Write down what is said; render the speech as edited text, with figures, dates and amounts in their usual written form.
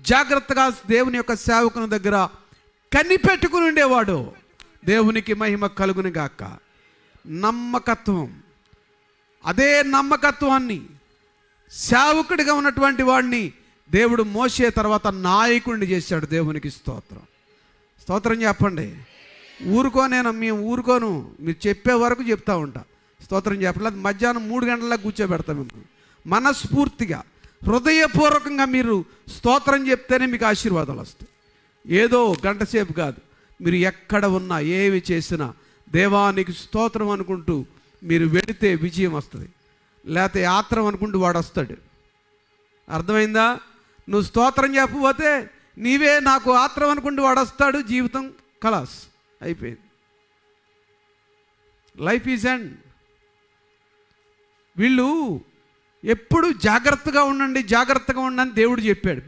జాగ్రత్తగా దేవుని యొక్క సేవకుని దగ్గర కనిపెట్టుకుని ఉండేవాడు. దేవునికి మహిమ కలుగును గాక. నమ్మకత్వం, అదే నమ్మకత్వాన్ని సేవకుడిగా ఉన్నటువంటి వాడిని దేవుడు మోసే తర్వాత నాయకుడిని చేశాడు. దేవునికి స్తోత్రం. స్తోత్రం చెప్పండి. మేము ఊరుకోను, మీరు చెప్పే వరకు చెప్తా ఉంటా. స్తోత్రం చెప్పలేదు. మధ్యాహ్నం 3 గంటలకు కూర్చోబెడతాం. మేము మనస్ఫూర్తిగా హృదయపూర్వకంగా మీరు స్తోత్రం చెప్తేనే మీకు ఆశీర్వాదాలు వస్తాయి. ఏదో గంట సేపు కాదు. మీరు ఎక్కడ ఉన్నా ఏమి చేసినా దేవానికి స్తోత్రం అనుకుంటూ మీరు వెళితే విజయం వస్తుంది. లేకపోతే యాత్రం అనుకుంటూ వాడు వస్తాడు. అర్థమైందా? నువ్వు స్తోత్రం చెప్పకపోతే నీవే నాకు ఆత్రం అనుకుంటూ వాడు వస్తాడు. జీవితం ఖలాస్ అయిపోయింది. Life is end. వీళ్ళు ఎప్పుడు జాగ్రత్తగా ఉండండి, జాగ్రత్తగా ఉండని దేవుడు చెప్పాడు.